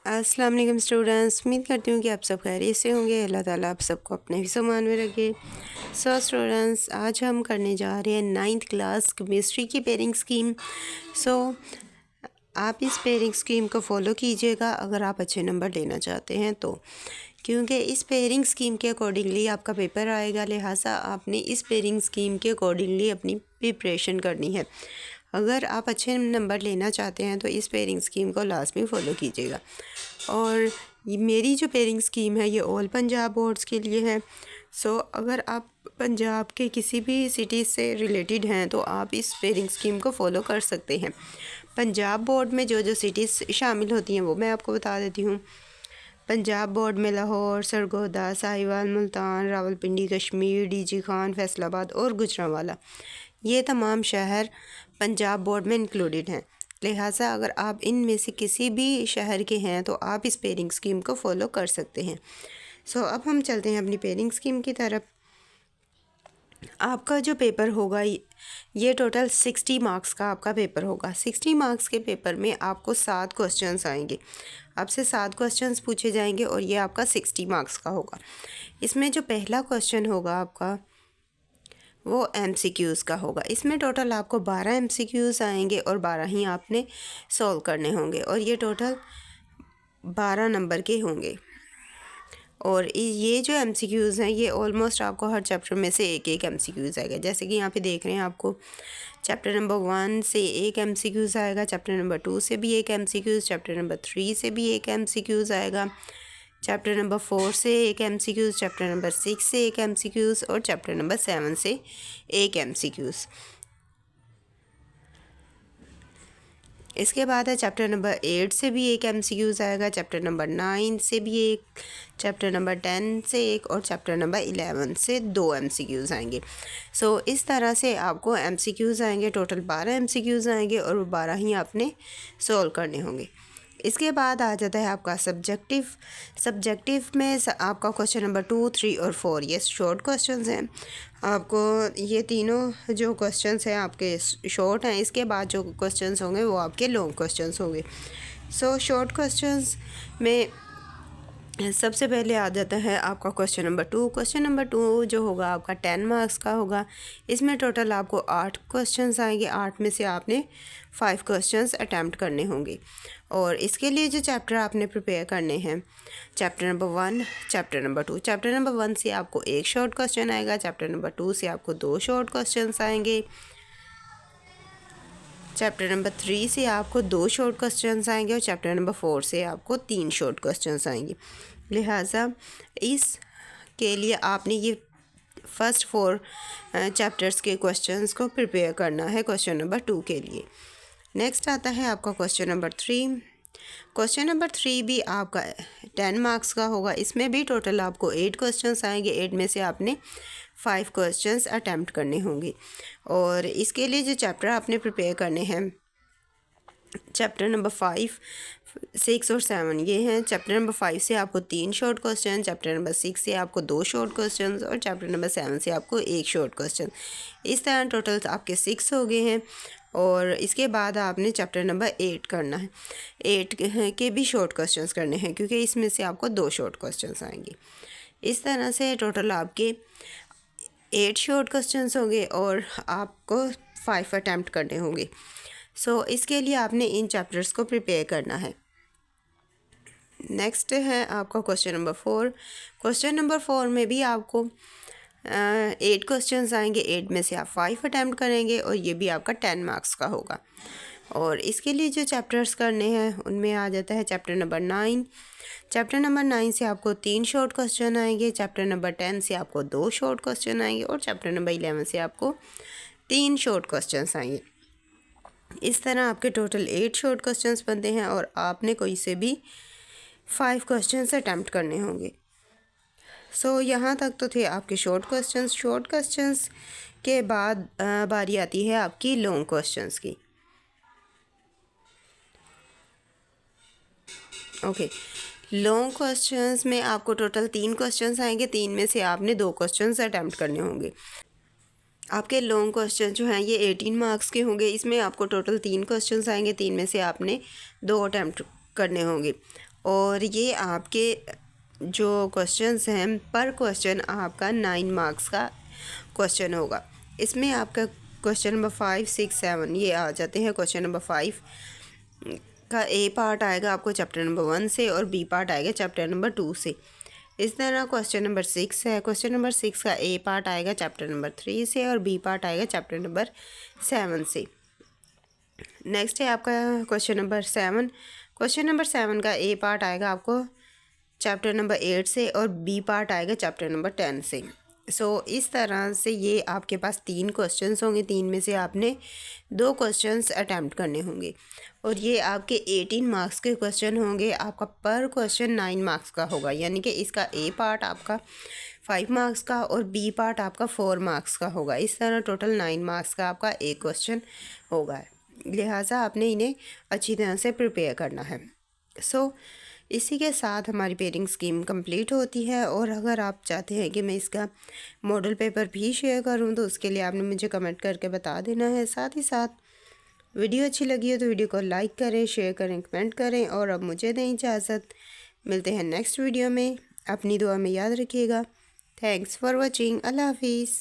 अस्सलाम वालेकुम स्टूडेंट्स, उम्मीद करती हूँ कि आप सब खैरियत से होंगे। अल्लाह ताला आप सबको अपने हिफ्ज़ मान में रखे। स्टूडेंट्स, आज हम करने जा रहे हैं 9th क्लास केमिस्ट्री की पेयरिंग स्कीम। आप इस पेयरिंग स्कीम को फॉलो कीजिएगा अगर आप अच्छे नंबर लेना चाहते हैं तो, क्योंकि इस पेयरिंग स्कीम के अकॉर्डिंगली आपका पेपर आएगा, लिहाजा आपने इस पेयरिंग स्कीम के अकॉर्डिंगली अपनी प्रिपरेशन करनी है। अगर आप अच्छे नंबर लेना चाहते हैं तो इस पेयरिंग स्कीम को लाजमी फ़ॉलो कीजिएगा। और मेरी जो पेयरिंग स्कीम है ये ऑल पंजाब बोर्ड्स के लिए है। अगर आप पंजाब के किसी भी सिटी से रिलेटेड हैं तो आप इस पेयरिंग स्कीम को फ़ॉलो कर सकते हैं। पंजाब बोर्ड में जो जो सिटीज़ शामिल होती हैं वो मैं आपको बता देती हूँ। पंजाब बोर्ड में लाहौर, सरगोदा, साहिवाल, मुल्तान, रावलपिंडी, कश्मीर, डीजी खान, फैसलाबाद और गुजरांवाला, ये तमाम शहर पंजाब बोर्ड में इंक्लूडेड हैं। लिहाजा अगर आप इनमें से किसी भी शहर के हैं तो आप इस पेयरिंग स्कीम को फ़ॉलो कर सकते हैं। अब हम चलते हैं अपनी पेयरिंग स्कीम की तरफ। आपका जो पेपर होगा ये टोटल 60 मार्क्स का आपका पेपर होगा। 60 मार्क्स के पेपर में आपको 7 क्वेश्चंस आएंगे। आपसे 7 क्वेश्चंस पूछे जाएंगे और ये आपका 60 मार्क्स का होगा। इसमें जो पहला क्वेश्चन होगा आपका वो MCQs का होगा। इसमें टोटल आपको 12 MCQs आएंगे और 12 ही आपने सॉल्व करने होंगे और ये टोटल 12 नंबर के होंगे। और ये जो MCQs हैं ये ऑलमोस्ट आपको हर चैप्टर में से एक एक MCQs आएगा। जैसे कि यहाँ पे देख रहे हैं, आपको चैप्टर नंबर 1 से एक MCQs आएगा, चैप्टर नंबर 2 से भी एक MCQs, चैप्टर नंबर 3 से भी एक MCQs आएगा, चैप्टर नंबर 4 से एक MCQs, चैप्टर नंबर 6 से एक MCQs और चैप्टर नंबर 7 से एक MCQs। इसके बाद है चैप्टर नंबर 8 से भी एक MCQs आएगा, चैप्टर नंबर 9 से भी एक, चैप्टर नंबर 10 से एक और चैप्टर नंबर 11 से 2 MCQs आएंगे। इस तरह से आपको MCQs आएंगे, टोटल 12 MCQs आएंगे और वो 12 ही आपने सॉल्व करने होंगे। इसके बाद आ जाता है आपका सब्जेक्टिव में आपका क्वेश्चन नंबर 2, 3 और 4 ये शॉर्ट क्वेश्चंस हैं। आपको ये तीनों जो क्वेश्चंस हैं आपके शॉर्ट हैं। इसके बाद जो क्वेश्चंस होंगे वो आपके लॉन्ग क्वेश्चंस होंगे। शॉर्ट क्वेश्चंस में सबसे पहले आ जाता है आपका क्वेश्चन नंबर 2। क्वेश्चन नंबर 2 जो होगा आपका 10 मार्क्स का होगा। इसमें टोटल आपको 8 क्वेश्चंस आएंगे। 8 में से आपने 5 क्वेश्चंस अटैम्प्ट करने होंगे और इसके लिए जो चैप्टर आपने प्रिपेयर करने हैं, chapter number 1, chapter number 2। Chapter number 1 से आपको एक शॉर्ट क्वेश्चन आएगा, चैप्टर नंबर 2 से आपको 2 शॉर्ट क्वेश्चंस आएंगे, चैप्टर नंबर 3 से आपको 2 शॉर्ट क्वेश्चंस आएंगे और चैप्टर नंबर 4 से आपको 3 शॉर्ट क्वेश्चंस आएंगे। लिहाजा इस के लिए आपने ये फर्स्ट 4 चैप्टर्स के क्वेश्चंस को प्रिपेयर करना है क्वेश्चन नंबर 2 के लिए। नेक्स्ट आता है आपका क्वेश्चन नंबर 3। क्वेश्चन नंबर 3 भी आपका 10 मार्क्स का होगा। इसमें भी टोटल आपको 8 क्वेश्चंस आएंगे। 8 में से आपने 5 क्वेश्चंस अटैम्प्ट करने होंगे और इसके लिए जो चैप्टर आपने प्रिपेयर करने हैं, चैप्टर नंबर 5, 6 और 7 ये हैं। चैप्टर नंबर 5 से आपको 3 शॉर्ट क्वेश्चन, चैप्टर नंबर 6 से आपको 2 शॉर्ट क्वेश्चन और चैप्टर नंबर 7 से आपको 1 शॉर्ट क्वेश्चन। इस तरह टोटल आपके 6 हो गए हैं और इसके बाद आपने चैप्टर नंबर 8 करना है। 8 के भी शॉर्ट क्वेश्चंस करने हैं क्योंकि इसमें से आपको 2 शॉर्ट क्वेश्चंस आएंगे। इस तरह से टोटल आपके 8 शॉर्ट क्वेश्चंस होंगे और आपको 5 अटैम्प्ट करने होंगे। इसके लिए आपने इन चैप्टर्स को प्रिपेयर करना है। नेक्स्ट है आपका क्वेश्चन नंबर 4। क्वेश्चन नंबर 4 में भी आपको 8 क्वेश्चंस आएंगे। 8 में से आप 5 अटैम्प्ट करेंगे और ये भी आपका 10 मार्क्स का होगा। और इसके लिए जो चैप्टर्स करने हैं उनमें आ जाता है चैप्टर नंबर 9। चैप्टर नंबर 9 से आपको 3 शॉर्ट क्वेश्चन आएंगे, चैप्टर नंबर 10 से आपको 2 शॉर्ट क्वेश्चन आएंगे और चैप्टर नंबर 11 से आपको 3 शॉर्ट क्वेश्चंस आएंगे। इस तरह आपके टोटल 8 शॉर्ट क्वेश्चंस बनते हैं और आपने कोई से भी 5 क्वेश्चंस अटैम्प्ट करने होंगे। यहाँ तक तो थे आपके शॉर्ट क्वेश्चंस। शॉर्ट क्वेश्चंस के बाद बारी आती है आपकी लॉन्ग क्वेश्चंस की। लॉन्ग क्वेश्चंस में आपको टोटल 3 क्वेश्चंस आएंगे। 3 में से आपने 2 क्वेश्चंस अटैम्प्ट करने होंगे। आपके लॉन्ग क्वेश्चन जो हैं ये 18 मार्क्स के होंगे। इसमें आपको टोटल 3 क्वेश्चंस आएंगे। 3 में से आपने 2 अटैम्प्ट करने होंगे और ये आपके जो क्वेश्चंस हैं पर क्वेश्चन आपका 9 मार्क्स का क्वेश्चन होगा। इसमें आपका क्वेश्चन नंबर 5, 6, 7 ये आ जाते हैं। क्वेश्चन नंबर 5 का ए पार्ट आएगा आपको चैप्टर नंबर 1 से और बी पार्ट आएगा चैप्टर नंबर 2 से। इस तरह क्वेश्चन नंबर 6 है। क्वेश्चन नंबर 6 का ए पार्ट आएगा चैप्टर नंबर 3 से और बी पार्ट आएगा चैप्टर नंबर 7 से। नेक्स्ट है आपका क्वेश्चन नंबर 7। क्वेश्चन नंबर 7 का ए पार्ट आएगा आपको चैप्टर नंबर 8 से और बी पार्ट आएगा चैप्टर नंबर 10 से। इस तरह से ये आपके पास 3 क्वेश्चंस होंगे। 3 में से आपने 2 क्वेश्चंस अटैम्प्ट करने होंगे और ये आपके 18 मार्क्स के क्वेश्चन होंगे। आपका पर क्वेश्चन 9 मार्क्स का होगा, यानी कि इसका ए पार्ट आपका 5 मार्क्स का और बी पार्ट आपका 4 मार्क्स का होगा। इस तरह टोटल 9 मार्क्स का आपका एक क्वेश्चन होगा। लिहाजा आपने इन्हें अच्छी तरह से प्रिपेयर करना है। इसी के साथ हमारी पेयरिंग स्कीम कंप्लीट होती है। और अगर आप चाहते हैं कि मैं इसका मॉडल पेपर भी शेयर करूं तो उसके लिए आपने मुझे कमेंट करके बता देना है। साथ ही साथ वीडियो अच्छी लगी हो तो वीडियो को लाइक करें, शेयर करें, कमेंट करें। और अब मुझे दें इजाज़त, मिलते हैं नेक्स्ट वीडियो में। अपनी दुआ में याद रखिएगा। Thanks for watching. अल्लाह हाफिज़।